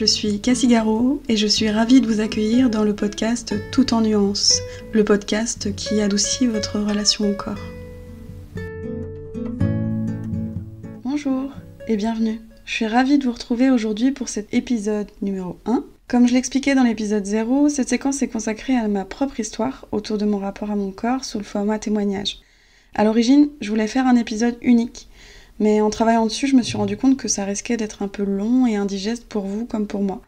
je suis Cassie Garot et je suis ravie de vous accueillir dans le podcast Tout en nuances, le podcast qui adoucit votre relation au corps. Bonjour et bienvenue. Je suis ravie de vous retrouver aujourd'hui pour cet épisode numéro 1. Comme je l'expliquais dans l'épisode 0, cette séquence est consacrée à ma propre histoire autour de mon rapport à mon corps sous le format témoignage. À l'origine, je voulais faire un épisode unique, mais en travaillant dessus, je me suis rendu compte que ça risquait d'être un peu long et indigeste pour vous comme pour moi.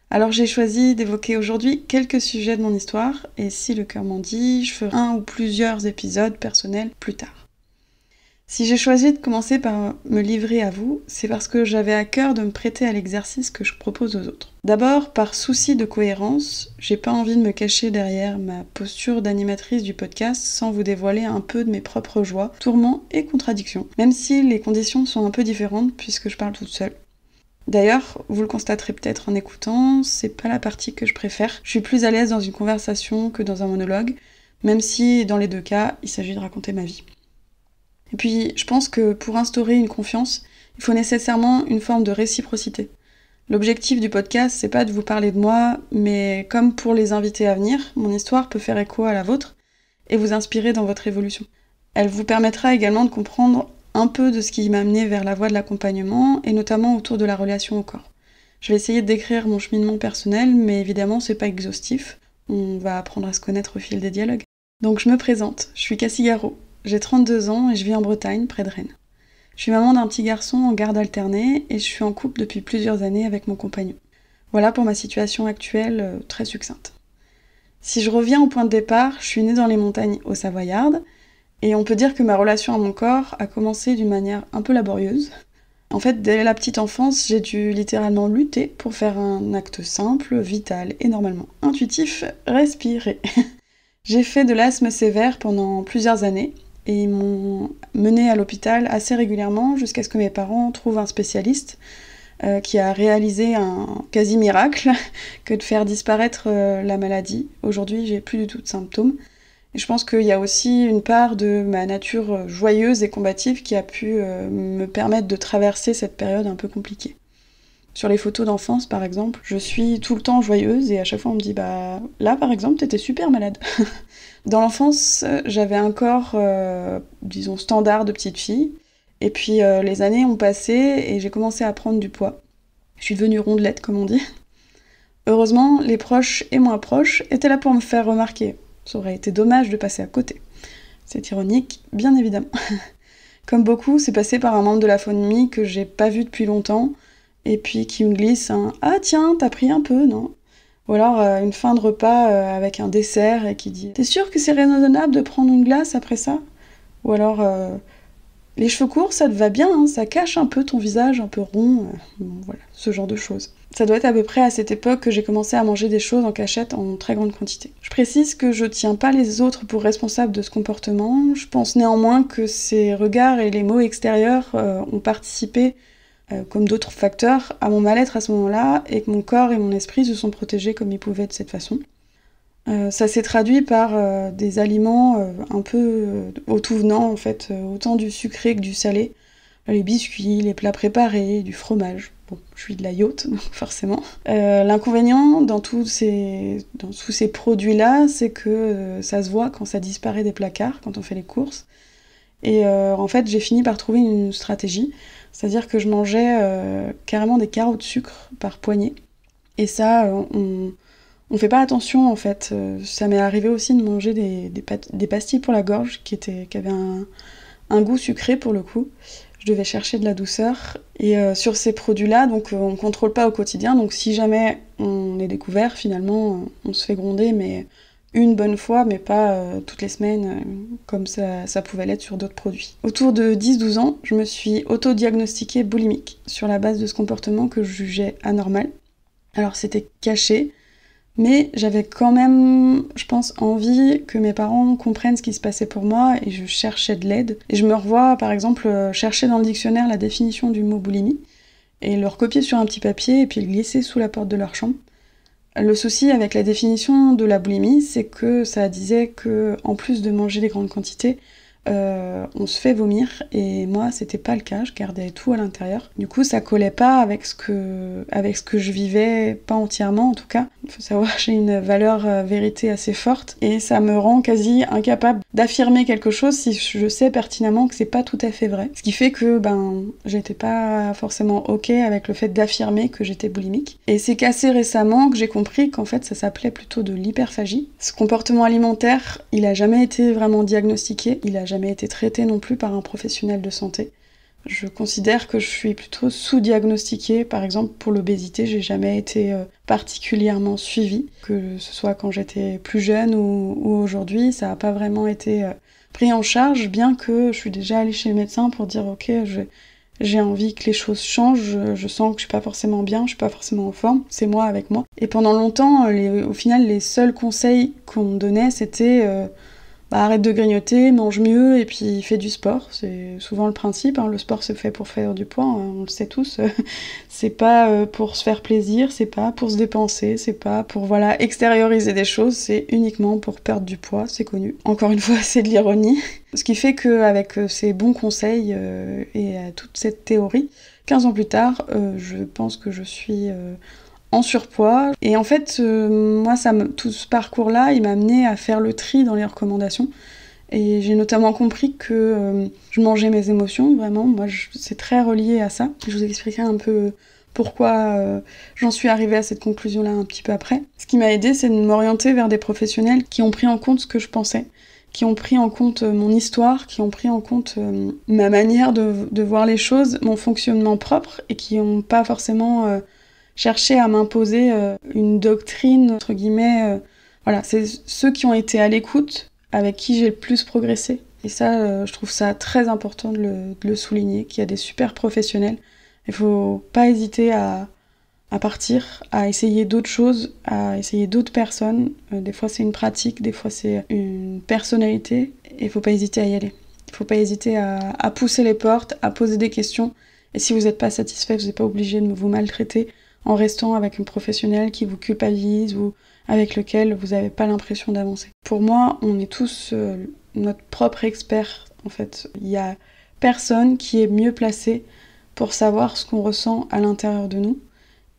Alors j'ai choisi d'évoquer aujourd'hui quelques sujets de mon histoire, et si le cœur m'en dit, je ferai un ou plusieurs épisodes personnels plus tard. Si j'ai choisi de commencer par me livrer à vous, c'est parce que j'avais à cœur de me prêter à l'exercice que je propose aux autres. D'abord, par souci de cohérence, j'ai pas envie de me cacher derrière ma posture d'animatrice du podcast sans vous dévoiler un peu de mes propres joies, tourments et contradictions, même si les conditions sont un peu différentes puisque je parle toute seule. D'ailleurs, vous le constaterez peut-être en écoutant, c'est pas la partie que je préfère. Je suis plus à l'aise dans une conversation que dans un monologue, même si dans les deux cas, il s'agit de raconter ma vie. Et puis, je pense que pour instaurer une confiance, il faut nécessairement une forme de réciprocité. L'objectif du podcast, c'est pas de vous parler de moi, mais comme pour les invités à venir, mon histoire peut faire écho à la vôtre et vous inspirer dans votre évolution. Elle vous permettra également de comprendre un peu de ce qui m'a amené vers la voie de l'accompagnement, et notamment autour de la relation au corps. Je vais essayer de décrire mon cheminement personnel, mais évidemment, c'est pas exhaustif. On va apprendre à se connaître au fil des dialogues. Donc je me présente, je suis Cassie Garot. J'ai 32 ans et je vis en Bretagne, près de Rennes. Je suis maman d'un petit garçon en garde alternée et je suis en couple depuis plusieurs années avec mon compagnon. Voilà pour ma situation actuelle très succincte. Si je reviens au point de départ, je suis née dans les montagnes au Savoyardes et on peut dire que ma relation à mon corps a commencé d'une manière un peu laborieuse. En fait, dès la petite enfance, j'ai dû littéralement lutter pour faire un acte simple, vital et normalement intuitif, respirer. J'ai fait de l'asthme sévère pendant plusieurs années, et ils m'ont menée à l'hôpital assez régulièrement jusqu'à ce que mes parents trouvent un spécialiste qui a réalisé un quasi-miracle que de faire disparaître la maladie. Aujourd'hui, j'ai plus du tout de symptômes. Et je pense qu'il y a aussi une part de ma nature joyeuse et combative qui a pu me permettre de traverser cette période un peu compliquée. Sur les photos d'enfance, par exemple, je suis tout le temps joyeuse et à chaque fois on me dit « bah là, par exemple, t'étais super malade ». Dans l'enfance, j'avais un corps, disons, standard de petite fille. Et puis les années ont passé et j'ai commencé à prendre du poids. Je suis devenue rondelette, comme on dit. Heureusement, les proches et moins proches étaient là pour me faire remarquer. Ça aurait été dommage de passer à côté. C'est ironique, bien évidemment. Comme beaucoup, c'est passé par un membre de la famille que j'ai pas vu depuis longtemps, et puis qui me glisse un « ah tiens, t'as pris un peu, non ?» Ou alors une fin de repas avec un dessert et qui dit « t'es sûr que c'est raisonnable de prendre une glace après ça ?» Ou alors « les cheveux courts, ça te va bien, hein, ça cache un peu ton visage un peu rond. » Bon, voilà, ce genre de choses. Ça doit être à peu près à cette époque que j'ai commencé à manger des choses en cachette en très grande quantité. Je précise que je tiens pas les autres pour responsables de ce comportement. Je pense néanmoins que ces regards et les mots extérieurs ont participé comme d'autres facteurs, à mon mal-être à ce moment-là, et que mon corps et mon esprit se sont protégés comme ils pouvaient de cette façon. Ça s'est traduit par des aliments un peu au tout venant, en fait, autant du sucré que du salé. Les biscuits, les plats préparés, du fromage. Bon, je suis de la yacht, donc forcément. L'inconvénient dans tous ces produits-là, c'est que ça se voit quand ça disparaît des placards, quand on fait les courses. Et en fait, j'ai fini par trouver une stratégie. C'est-à-dire que je mangeais carrément des carreaux de sucre par poignée. Et ça, on fait pas attention en fait. Ça m'est arrivé aussi de manger des pastilles pour la gorge qui avaient un goût sucré pour le coup. Je devais chercher de la douceur. Et sur ces produits-là, donc on ne contrôle pas au quotidien. Donc si jamais on est découvert, finalement, on se fait gronder, mais une bonne fois, mais pas toutes les semaines, comme ça pouvait l'être sur d'autres produits. Autour de 10-12 ans, je me suis auto-diagnostiquée boulimique, sur la base de ce comportement que je jugeais anormal. Alors c'était caché, mais j'avais quand même, je pense, envie que mes parents comprennent ce qui se passait pour moi, et je cherchais de l'aide. Et je me revois, par exemple, chercher dans le dictionnaire la définition du mot boulimie, et le recopier sur un petit papier, et puis le glisser sous la porte de leur chambre. Le souci avec la définition de la boulimie, c'est que ça disait que, en plus de manger des grandes quantités, on se fait vomir. Et moi, c'était pas le cas, je gardais tout à l'intérieur. Du coup, ça collait pas avec ce que je vivais, pas entièrement en tout cas. Il faut savoir, j'ai une valeur vérité assez forte et ça me rend quasi incapable d'affirmer quelque chose si je sais pertinemment que c'est pas tout à fait vrai. Ce qui fait que j'étais pas forcément ok avec le fait d'affirmer que j'étais boulimique. Et c'est qu'assez récemment que j'ai compris qu'en fait ça s'appelait plutôt de l'hyperphagie. Ce comportement alimentaire, il a jamais été vraiment diagnostiqué, il a jamais été traité non plus par un professionnel de santé. Je considère que je suis plutôt sous-diagnostiquée. Par exemple, pour l'obésité, j'ai jamais été particulièrement suivie. Que ce soit quand j'étais plus jeune ou aujourd'hui, ça n'a pas vraiment été pris en charge, bien que je suis déjà allée chez le médecin pour dire « Ok, j'ai envie que les choses changent, je sens que je suis pas forcément bien, je suis pas forcément en forme, c'est moi avec moi. » Et pendant longtemps, au final, les seuls conseils qu'on me donnait, c'était arrête de grignoter, mange mieux et puis fais du sport. C'est souvent le principe, le sport c'est fait pour faire du poids, on le sait tous. C'est pas pour se faire plaisir, c'est pas pour se dépenser, c'est pas pour extérioriser des choses, c'est uniquement pour perdre du poids, c'est connu. Encore une fois, c'est de l'ironie. Ce qui fait qu'avec ces bons conseils et toute cette théorie, 15 ans plus tard, je pense que je suis en surpoids. Et en fait, moi, tout ce parcours-là, il m'a amené à faire le tri dans les recommandations. Et j'ai notamment compris que je mangeais mes émotions, vraiment. Moi, c'est très relié à ça. Je vous expliquerai un peu pourquoi j'en suis arrivée à cette conclusion-là un petit peu après. Ce qui m'a aidée, c'est de m'orienter vers des professionnels qui ont pris en compte ce que je pensais, qui ont pris en compte mon histoire, qui ont pris en compte ma manière de voir les choses, mon fonctionnement propre, et qui n'ont pas forcément cherché à m'imposer une doctrine, entre guillemets. C'est ceux qui ont été à l'écoute, avec qui j'ai le plus progressé. Et ça, je trouve ça très important de le souligner, qu'il y a des super professionnels. Il faut pas hésiter à partir, à essayer d'autres choses, à essayer d'autres personnes. Des fois c'est une pratique, des fois c'est une personnalité, et il faut pas hésiter à y aller. Il faut pas hésiter à pousser les portes, à poser des questions, et si vous n'êtes pas satisfait, vous n'êtes pas obligé de vous maltraiter en restant avec un professionnel qui vous culpabilise ou avec lequel vous n'avez pas l'impression d'avancer. Pour moi, on est tous notre propre expert, en fait. Il y a personne qui est mieux placé pour savoir ce qu'on ressent à l'intérieur de nous.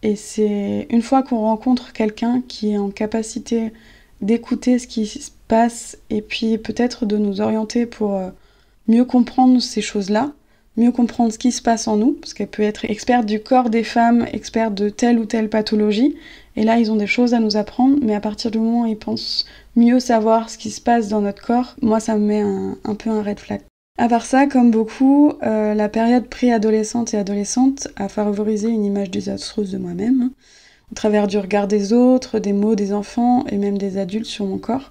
Et c'est une fois qu'on rencontre quelqu'un qui est en capacité d'écouter ce qui se passe et puis peut-être de nous orienter pour mieux comprendre ces choses-là, mieux comprendre ce qui se passe en nous, parce qu'elle peut être experte du corps des femmes, experte de telle ou telle pathologie, et là ils ont des choses à nous apprendre, mais à partir du moment où ils pensent mieux savoir ce qui se passe dans notre corps, moi ça me met un peu un red flag. À part ça, comme beaucoup, la période préadolescente et adolescente a favorisé une image désastreuse de moi-même, au travers du regard des autres, des mots des enfants et même des adultes sur mon corps.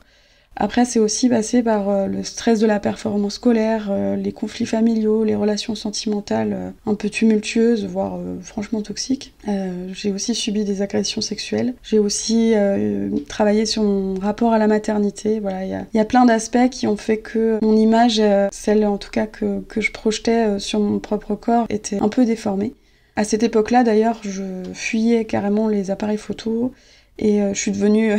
Après, c'est aussi passé par le stress de la performance scolaire, les conflits familiaux, les relations sentimentales un peu tumultueuses, voire franchement toxiques. J'ai aussi subi des agressions sexuelles. J'ai aussi travaillé sur mon rapport à la maternité. Voilà, il y a plein d'aspects qui ont fait que mon image, celle en tout cas que je projetais sur mon propre corps, était un peu déformée. À cette époque-là, d'ailleurs, je fuyais carrément les appareils photo. Et je suis devenue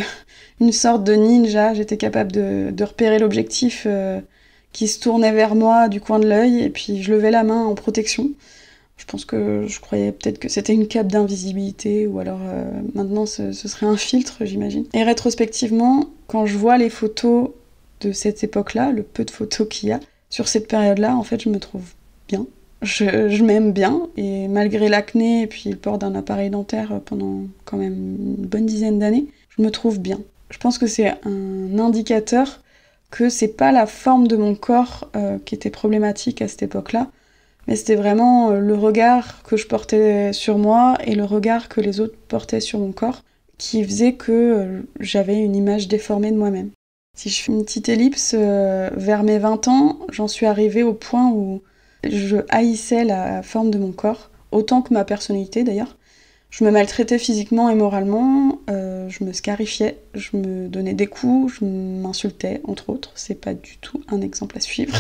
une sorte de ninja. J'étais capable de repérer l'objectif qui se tournait vers moi du coin de l'œil, et puis je levais la main en protection. Je croyais peut-être que c'était une cape d'invisibilité, ou alors maintenant ce serait un filtre, j'imagine. Et rétrospectivement, quand je vois les photos de cette époque-là, le peu de photos qu'il y a sur cette période-là, en fait, je me trouve bien. Je m'aime bien, et malgré l'acné et puis le port d'un appareil dentaire pendant quand même une bonne dizaine d'années, je me trouve bien. Je pense que c'est un indicateur que c'est pas la forme de mon corps qui était problématique à cette époque-là, mais c'était vraiment le regard que je portais sur moi et le regard que les autres portaient sur mon corps qui faisait que j'avais une image déformée de moi-même. Si je fais une petite ellipse, vers mes 20 ans, j'en suis arrivée au point où je haïssais la forme de mon corps, autant que ma personnalité d'ailleurs. Je me maltraitais physiquement et moralement, je me scarifiais, je me donnais des coups, je m'insultais, entre autres. C'est pas du tout un exemple à suivre.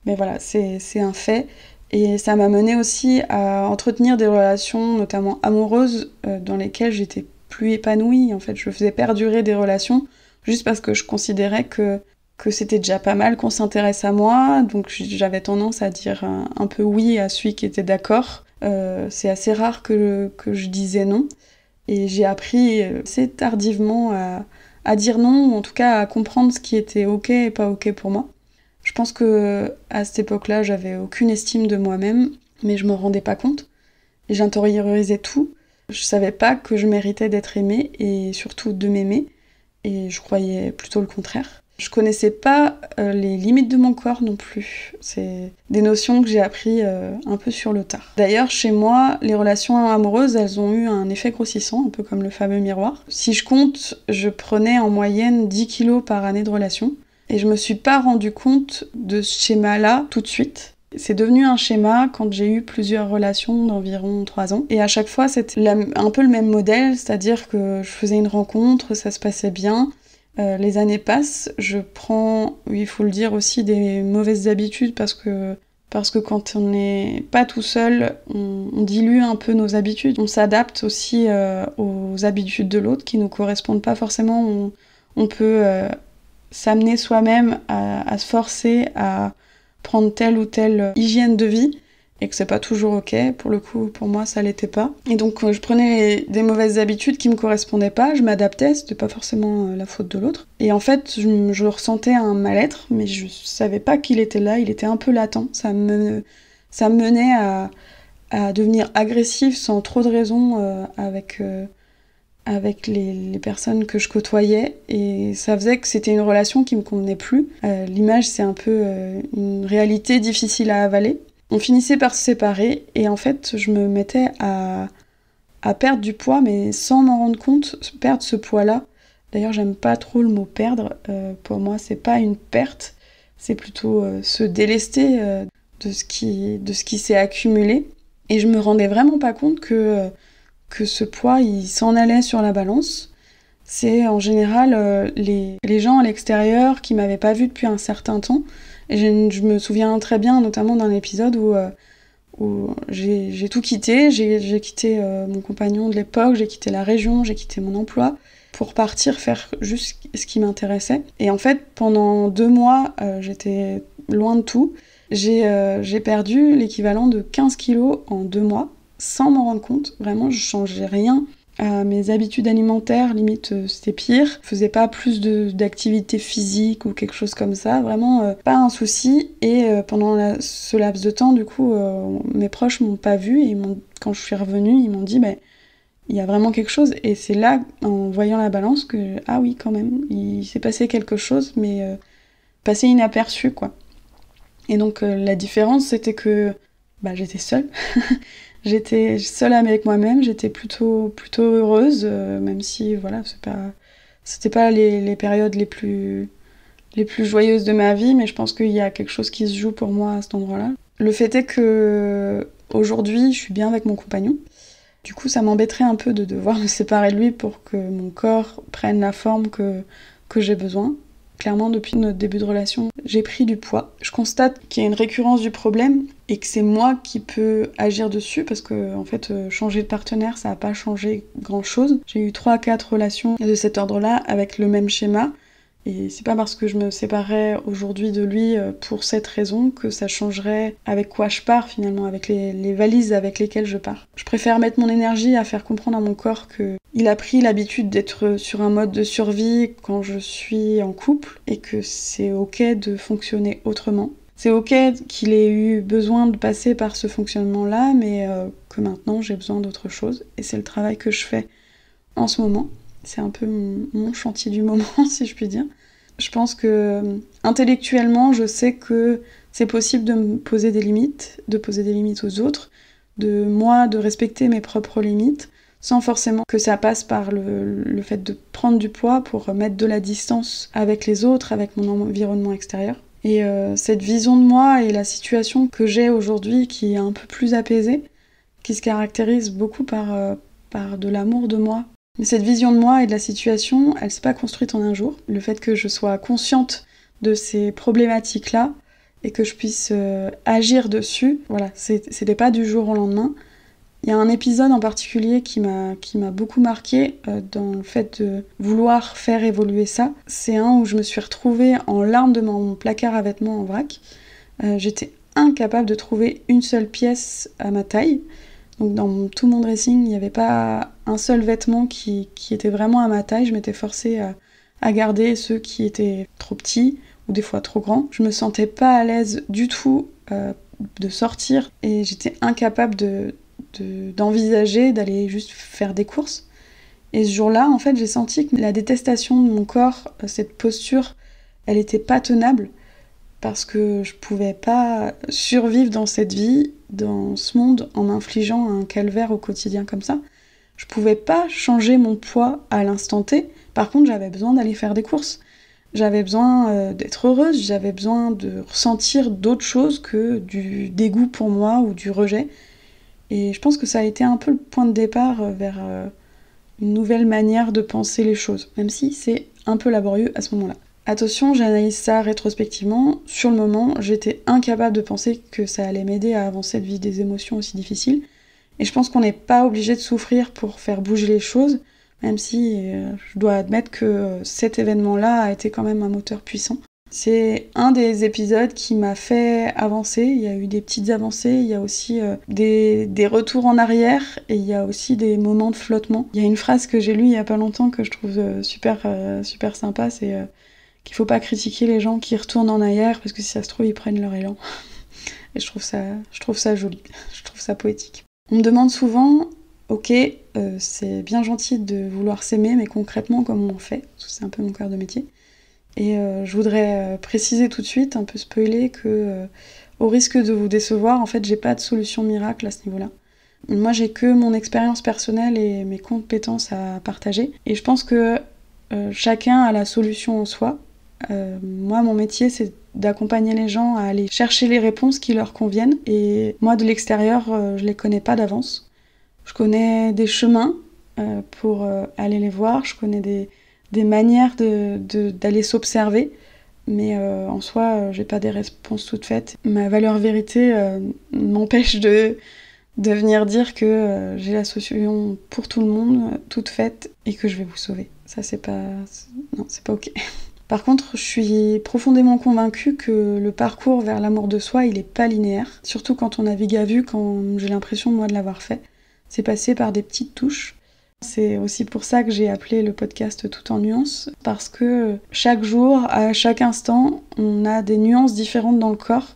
Mais voilà, c'est un fait. Et ça m'a mené aussi à entretenir des relations, notamment amoureuses, dans lesquelles j'étais plus épanouie. En fait, je faisais perdurer des relations juste parce que je considérais que que c'était déjà pas mal qu'on s'intéresse à moi, donc j'avais tendance à dire un peu oui à celui qui était d'accord. C'est assez rare que je disais non, et j'ai appris assez tardivement à dire non, ou en tout cas à comprendre ce qui était ok et pas ok pour moi. Je pense que à cette époque-là, j'avais aucune estime de moi-même, mais je me rendais pas compte, et j'intériorisais tout. Je savais pas que je méritais d'être aimée, et surtout de m'aimer, et je croyais plutôt le contraire. Je connaissais pas les limites de mon corps non plus. C'est des notions que j'ai appris un peu sur le tard. D'ailleurs, chez moi, les relations amoureuses, elles ont eu un effet grossissant, un peu comme le fameux miroir. Si je compte, je prenais en moyenne 10 kilos par année de relation. Et je me suis pas rendu compte de ce schéma-là tout de suite. C'est devenu un schéma quand j'ai eu plusieurs relations d'environ 3 ans. Et à chaque fois, c'était un peu le même modèle, c'est-à-dire que je faisais une rencontre, ça se passait bien. Les années passent, je prends, il faut le dire aussi, des mauvaises habitudes parce que quand on n'est pas tout seul, on dilue un peu nos habitudes. On s'adapte aussi aux habitudes de l'autre qui nous correspondent pas forcément. On peut s'amener soi-même à se forcer à prendre telle ou telle hygiène de vie, et que c'est pas toujours ok. Pour le coup, pour moi, ça l'était pas. Et donc, je prenais des mauvaises habitudes qui me correspondaient pas, je m'adaptais, c'était pas forcément la faute de l'autre. Et en fait, je ressentais un mal-être, mais je savais pas qu'il était là, il était un peu latent. Ça me menait à devenir agressive sans trop de raison avec les personnes que je côtoyais, et ça faisait que c'était une relation qui me convenait plus. L'image, c'est un peu une réalité difficile à avaler. On finissait par se séparer, et en fait, je me mettais à perdre du poids, mais sans m'en rendre compte, perdre ce poids-là. D'ailleurs, j'aime pas trop le mot perdre. Pour moi, c'est pas une perte, c'est plutôt se délester de ce qui s'est accumulé. Et je me rendais vraiment pas compte que ce poids, il s'en allait sur la balance. C'est en général les gens à l'extérieur qui m'avaient pas vue depuis un certain temps. Et je me souviens très bien, notamment d'un épisode où j'ai tout quitté. J'ai quitté mon compagnon de l'époque, j'ai quitté la région, j'ai quitté mon emploi pour partir faire juste ce qui m'intéressait. Et en fait, pendant 2 mois, j'étais loin de tout. J'ai perdu l'équivalent de 15 kilos en 2 mois, sans m'en rendre compte. Vraiment, je changeais rien à mes habitudes alimentaires, limite c'était pire. Je faisais pas plus d'activité physique ou quelque chose comme ça, vraiment pas un souci. Et pendant ce laps de temps, du coup, mes proches m'ont pas vue, et quand je suis revenue, ils m'ont dit il y a vraiment quelque chose. Et c'est là, en voyant la balance, que ah oui, quand même, il s'est passé quelque chose, mais passé inaperçu, quoi. Et donc la différence, c'était que j'étais seule. J'étais seule avec moi-même, j'étais plutôt heureuse, même si voilà, c'était pas les périodes les plus joyeuses de ma vie, mais je pense qu'il y a quelque chose qui se joue pour moi à cet endroit-là. Le fait est que aujourd'hui, je suis bien avec mon compagnon. Du coup, ça m'embêterait un peu de devoir me séparer de lui pour que mon corps prenne la forme que j'ai besoin. Clairement, depuis notre début de relation, j'ai pris du poids. Je constate qu'il y a une récurrence du problème et que c'est moi qui peux agir dessus, parce que en fait, changer de partenaire, ça n'a pas changé grand-chose. J'ai eu 3 à 4 relations de cet ordre-là avec le même schéma. Et c'est pas parce que je me séparais aujourd'hui de lui pour cette raison que ça changerait avec quoi je pars finalement, avec les valises avec lesquelles je pars. Je préfère mettre mon énergie à faire comprendre à mon corps qu'il a pris l'habitude d'être sur un mode de survie quand je suis en couple, et que c'est ok de fonctionner autrement. C'est ok qu'il ait eu besoin de passer par ce fonctionnement-là, mais que maintenant j'ai besoin d'autre chose. Et c'est le travail que je fais en ce moment. C'est un peu mon chantier du moment, si je puis dire. Je pense que intellectuellement, je sais que c'est possible de me poser des limites, de poser des limites aux autres, de respecter mes propres limites, sans forcément que ça passe par le fait de prendre du poids pour mettre de la distance avec les autres, avec mon environnement extérieur. Et cette vision de moi et la situation que j'ai aujourd'hui, qui est un peu plus apaisée, qui se caractérise beaucoup par de l'amour de moi. Mais cette vision de moi et de la situation, elle s'est pas construite en un jour. Le fait que je sois consciente de ces problématiques-là et que je puisse agir dessus, voilà, c'était pas du jour au lendemain. Il y a un épisode en particulier qui m'a beaucoup marqué dans le fait de vouloir faire évoluer ça. C'est un où je me suis retrouvée en larmes de mon placard à vêtements en vrac. J'étais incapable de trouver une seule pièce à ma taille. Donc dans tout mon dressing, il n'y avait pas un seul vêtement qui était vraiment à ma taille. Je m'étais forcée à garder ceux qui étaient trop petits ou des fois trop grands. Je me sentais pas à l'aise du tout de sortir et j'étais incapable d'envisager d'aller juste faire des courses. Et ce jour-là, en fait, j'ai senti que la détestation de mon corps, cette posture, elle était pas tenable parce que je pouvais pas survivre dans cette vie, dans ce monde, en m'infligeant un calvaire au quotidien comme ça. Je pouvais pas changer mon poids à l'instant T. Par contre, j'avais besoin d'aller faire des courses. J'avais besoin d'être heureuse, j'avais besoin de ressentir d'autres choses que du dégoût pour moi ou du rejet. Et je pense que ça a été un peu le point de départ vers une nouvelle manière de penser les choses, même si c'est un peu laborieux à ce moment-là. Attention, j'analyse ça rétrospectivement. Sur le moment, j'étais incapable de penser que ça allait m'aider à avancer de vivre des émotions aussi difficiles. Et je pense qu'on n'est pas obligé de souffrir pour faire bouger les choses, même si je dois admettre que cet événement-là a été quand même un moteur puissant. C'est un des épisodes qui m'a fait avancer. Il y a eu des petites avancées, il y a aussi des retours en arrière et il y a aussi des moments de flottement. Il y a une phrase que j'ai lue il y a pas longtemps que je trouve super sympa, c'est qu'il faut pas critiquer les gens qui retournent en arrière parce que si ça se trouve ils prennent leur élan. Et je trouve ça joli, je trouve ça poétique. On me demande souvent, ok, c'est bien gentil de vouloir s'aimer, mais concrètement comment on fait ? Parce que c'est un peu mon cœur de métier. Et je voudrais préciser tout de suite, un peu spoiler, que au risque de vous décevoir, en fait, j'ai pas de solution miracle à ce niveau-là. Moi, j'ai que mon expérience personnelle et mes compétences à partager. Et je pense que chacun a la solution en soi. Moi, mon métier, c'est d'accompagner les gens à aller chercher les réponses qui leur conviennent. Et moi, de l'extérieur, je les connais pas d'avance. Je connais des chemins pour aller les voir, je connais des manières d'aller s'observer, mais en soi, j'ai pas des réponses toutes faites. Ma valeur vérité m'empêche de venir dire que j'ai la solution pour tout le monde, toute faite, et que je vais vous sauver. Ça, c'est pas ok. Par contre, je suis profondément convaincue que le parcours vers l'amour de soi, il est pas linéaire. Surtout quand on navigue à vue, quand j'ai l'impression, moi, de l'avoir fait. C'est passé par des petites touches. C'est aussi pour ça que j'ai appelé le podcast Tout en nuances, parce que chaque jour, à chaque instant, on a des nuances différentes dans le corps,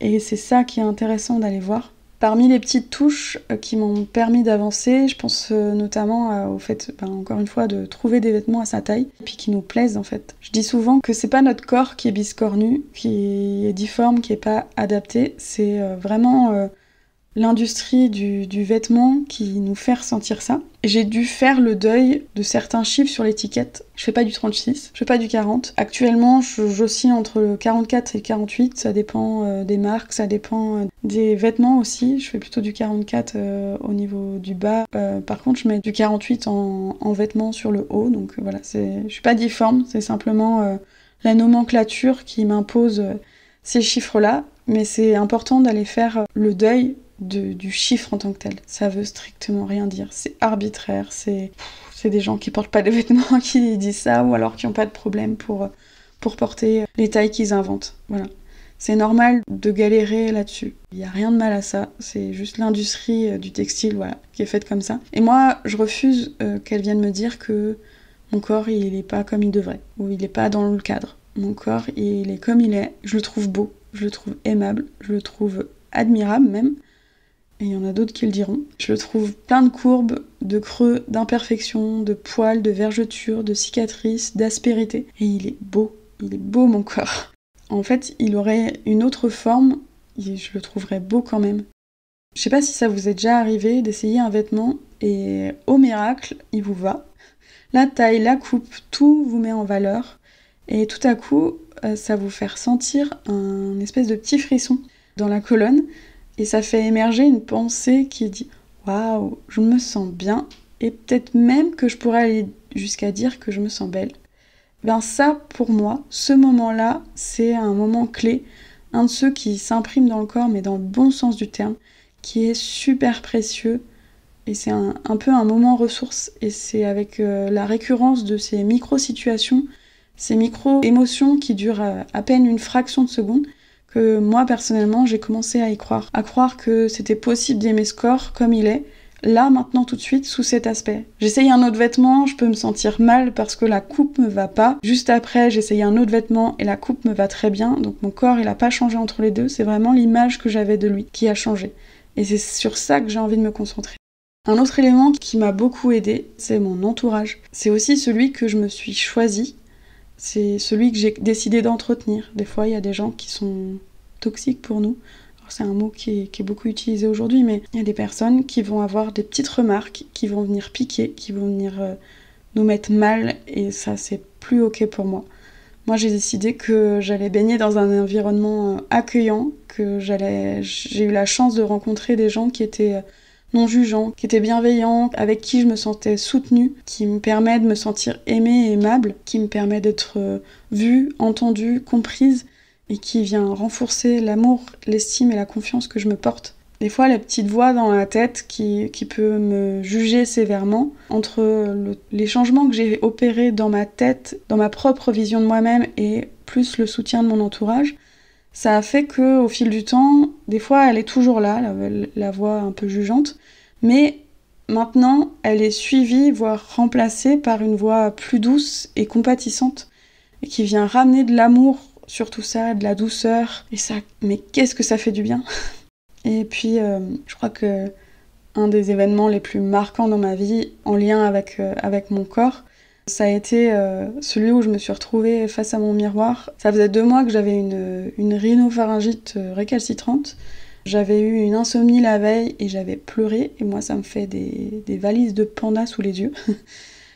et c'est ça qui est intéressant d'aller voir. Parmi les petites touches qui m'ont permis d'avancer, je pense notamment au fait, encore une fois, de trouver des vêtements à sa taille, et puis qui nous plaisent en fait. Je dis souvent que c'est pas notre corps qui est biscornu, qui est difforme, qui est pas adapté, c'est vraiment l'industrie du vêtement qui nous fait ressentir ça. J'ai dû faire le deuil de certains chiffres sur l'étiquette. Je fais pas du 36, je fais pas du 40. Actuellement, j'oscille entre le 44 et le 48, ça dépend des marques, ça dépend des vêtements aussi. Je fais plutôt du 44 au niveau du bas. Par contre, je mets du 48 en vêtements sur le haut, donc voilà, je suis pas difforme, c'est simplement la nomenclature qui m'impose ces chiffres-là, mais c'est important d'aller faire le deuil du chiffre en tant que tel. Ça veut strictement rien dire. C'est arbitraire, c'est des gens qui portent pas de vêtements qui disent ça, ou alors qui ont pas de problème pour porter les tailles qu'ils inventent. Voilà. C'est normal de galérer là-dessus. Il y a rien de mal à ça. C'est juste l'industrie du textile, voilà, qui est faite comme ça. Et moi, je refuse qu'elle vienne me dire que mon corps, il est pas comme il devrait, ou il est pas dans le cadre. Mon corps, il est comme il est. Je le trouve beau, je le trouve aimable, je le trouve admirable même. Et il y en a d'autres qui le diront. Je le trouve plein de courbes, de creux, d'imperfections, de poils, de vergetures, de cicatrices, d'aspérités. Et il est beau mon corps. En fait, il aurait une autre forme, et je le trouverais beau quand même. Je sais pas si ça vous est déjà arrivé d'essayer un vêtement, et au miracle, il vous va. La taille, la coupe, tout vous met en valeur. Et tout à coup, ça vous fait ressentir un espèce de petit frisson dans la colonne. Et ça fait émerger une pensée qui dit « Waouh, je me sens bien » et peut-être même que je pourrais aller jusqu'à dire que je me sens belle. Ben ça, pour moi, ce moment-là, c'est un moment clé, un de ceux qui s'imprime dans le corps, mais dans le bon sens du terme, qui est super précieux Et c'est un peu un moment ressource. Et c'est avec la récurrence de ces micro-situations, ces micro-émotions qui durent à peine une fraction de seconde, que moi, personnellement, j'ai commencé à y croire. À croire que c'était possible d'aimer ce corps comme il est, là, maintenant, tout de suite, sous cet aspect. J'essaye un autre vêtement, je peux me sentir mal parce que la coupe me va pas. Juste après, j'essaye un autre vêtement et la coupe me va très bien. Donc mon corps, il a pas changé entre les deux. C'est vraiment l'image que j'avais de lui qui a changé. Et c'est sur ça que j'ai envie de me concentrer. Un autre élément qui m'a beaucoup aidée, c'est mon entourage. C'est aussi celui que je me suis choisi. C'est celui que j'ai décidé d'entretenir. Des fois, il y a des gens qui sont toxiques pour nous. C'est un mot qui est beaucoup utilisé aujourd'hui, mais il y a des personnes qui vont avoir des petites remarques, qui vont venir piquer, qui vont venir nous mettre mal, et ça, c'est plus ok pour moi. Moi, j'ai décidé que j'allais baigner dans un environnement accueillant, que j'ai eu la chance de rencontrer des gens qui étaient non jugeants, qui étaient bienveillants, avec qui je me sentais soutenue, qui me permet de me sentir aimée et aimable, qui me permet d'être vue, entendue, comprise, et qui vient renforcer l'amour, l'estime et la confiance que je me porte. Des fois, la petite voix dans la tête qui peut me juger sévèrement, entre les changements que j'ai opérés dans ma tête, dans ma propre vision de moi-même, et plus le soutien de mon entourage, ça a fait qu'au fil du temps, des fois, elle est toujours là, la voix un peu jugeante, mais maintenant, elle est suivie, voire remplacée par une voix plus douce et compatissante, et qui vient ramener de l'amour sur tout ça, de la douceur, et ça, mais qu'est-ce que ça fait du bien. Et puis, je crois que un des événements les plus marquants dans ma vie, en lien avec mon corps, ça a été celui où je me suis retrouvée face à mon miroir. Ça faisait 2 mois que j'avais une rhinopharyngite récalcitrante. J'avais eu une insomnie la veille et j'avais pleuré, et moi ça me fait des valises de panda sous les yeux.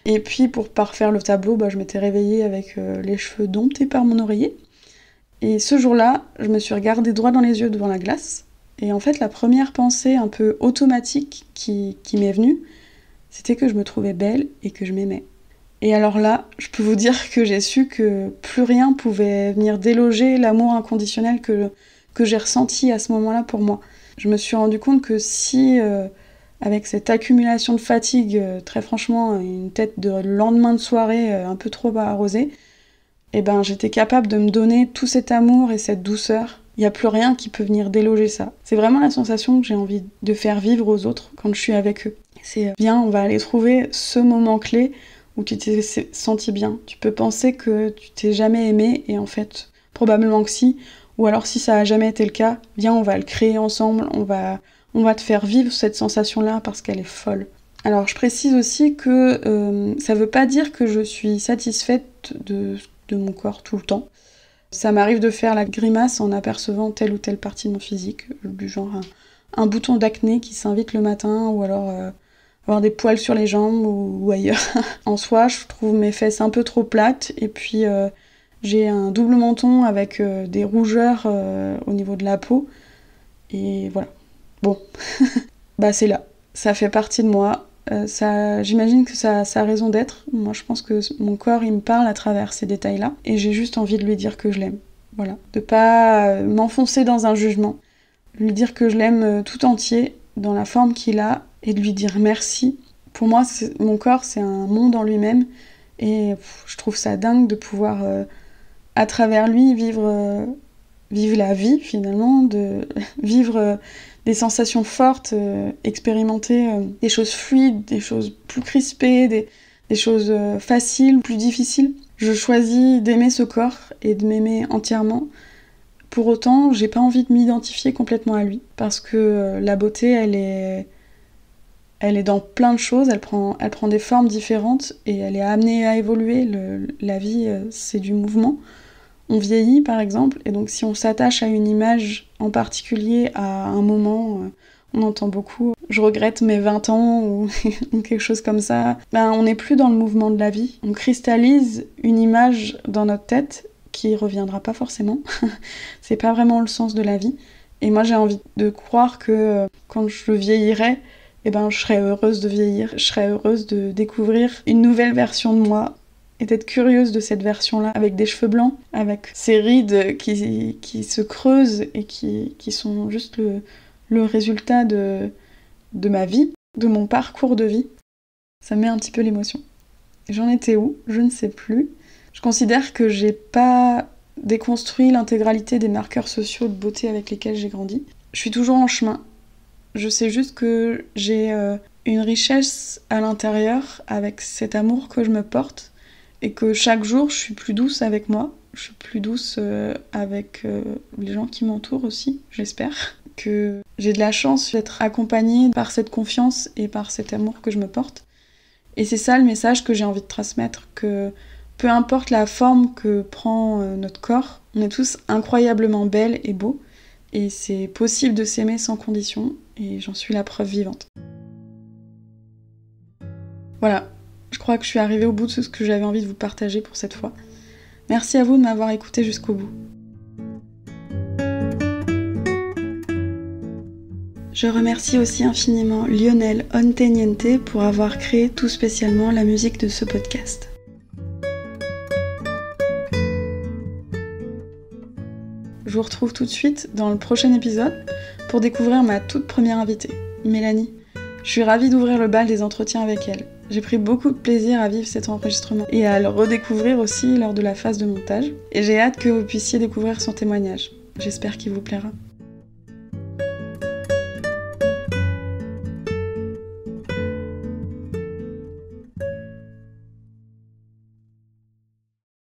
Et puis pour parfaire le tableau, je m'étais réveillée avec les cheveux domptés par mon oreiller. Et ce jour-là, je me suis regardée droit dans les yeux devant la glace. Et en fait, la première pensée un peu automatique qui m'est venue, c'était que je me trouvais belle et que je m'aimais. Et alors là, je peux vous dire que j'ai su que plus rien pouvait venir déloger l'amour inconditionnel que j'ai ressenti à ce moment-là pour moi. Je me suis rendu compte que si, avec cette accumulation de fatigue, très franchement, une tête de lendemain de soirée un peu trop arrosée, j'étais capable de me donner tout cet amour et cette douceur. Il n'y a plus rien qui peut venir déloger ça. C'est vraiment la sensation que j'ai envie de faire vivre aux autres quand je suis avec eux. C'est viens, on va aller trouver ce moment clé où tu t'es senti bien. Tu peux penser que tu t'es jamais aimé, et en fait, probablement que si. Ou alors si ça a jamais été le cas, viens, on va le créer ensemble, on va te faire vivre cette sensation-là parce qu'elle est folle. Alors je précise aussi que ça veut pas dire que je suis satisfaite de mon corps tout le temps. Ça m'arrive de faire la grimace en apercevant telle ou telle partie de mon physique, du genre un bouton d'acné qui s'invite le matin, ou alors avoir des poils sur les jambes ou ailleurs. En soi, je trouve mes fesses un peu trop plates, et puis j'ai un double menton avec des rougeurs au niveau de la peau, et voilà. Bon, c'est là. Ça fait partie de moi. J'imagine que ça a raison d'être. Moi, je pense que mon corps, il me parle à travers ces détails-là, et j'ai juste envie de lui dire que je l'aime. Voilà. De pas m'enfoncer dans un jugement. Lui dire que je l'aime tout entier, dans la forme qu'il a, et de lui dire merci. Pour moi, mon corps, c'est un monde en lui-même, et je trouve ça dingue de pouvoir, à travers lui, vivre la vie, finalement, de vivre des sensations fortes, expérimenter des choses fluides, des choses plus crispées, des choses faciles, plus difficiles. Je choisis d'aimer ce corps et de m'aimer entièrement. Pour autant, j'ai pas envie de m'identifier complètement à lui, parce que la beauté, elle est dans plein de choses, elle prend des formes différentes, et elle est amenée à évoluer. La vie, c'est du mouvement. On vieillit, par exemple, et donc si on s'attache à une image en particulier à un moment, on entend beaucoup « je regrette mes 20 ans » ou quelque chose comme ça, on n'est plus dans le mouvement de la vie. On cristallise une image dans notre tête qui reviendra pas forcément. C'est pas vraiment le sens de la vie. Et moi, j'ai envie de croire que quand je vieillirai, je serai heureuse de vieillir, je serai heureuse de découvrir une nouvelle version de moi, et d'être curieuse de cette version-là, avec des cheveux blancs, avec ces rides qui se creusent et qui sont juste le résultat de ma vie. de mon parcours de vie. Ça me met un petit peu l'émotion. J'en étais où? Je ne sais plus. Je considère que j'ai pas déconstruit l'intégralité des marqueurs sociaux de beauté avec lesquels j'ai grandi. Je suis toujours en chemin. Je sais juste que j'ai une richesse à l'intérieur avec cet amour que je me porte et que chaque jour je suis plus douce avec moi, je suis plus douce avec les gens qui m'entourent aussi, j'espère. Que j'ai de la chance d'être accompagnée par cette confiance et par cet amour que je me porte. Et c'est ça le message que j'ai envie de transmettre, que peu importe la forme que prend notre corps, on est tous incroyablement belles et beaux, et c'est possible de s'aimer sans condition, et j'en suis la preuve vivante. Voilà, je crois que je suis arrivée au bout de ce que j'avais envie de vous partager pour cette fois. Merci à vous de m'avoir écouté jusqu'au bout. Je remercie aussi infiniment Lionel Onteniente pour avoir créé tout spécialement la musique de ce podcast. Je vous retrouve tout de suite dans le prochain épisode pour découvrir ma toute première invitée, Mélanie. Je suis ravie d'ouvrir le bal des entretiens avec elle. J'ai pris beaucoup de plaisir à vivre cet enregistrement et à le redécouvrir aussi lors de la phase de montage. Et j'ai hâte que vous puissiez découvrir son témoignage. J'espère qu'il vous plaira.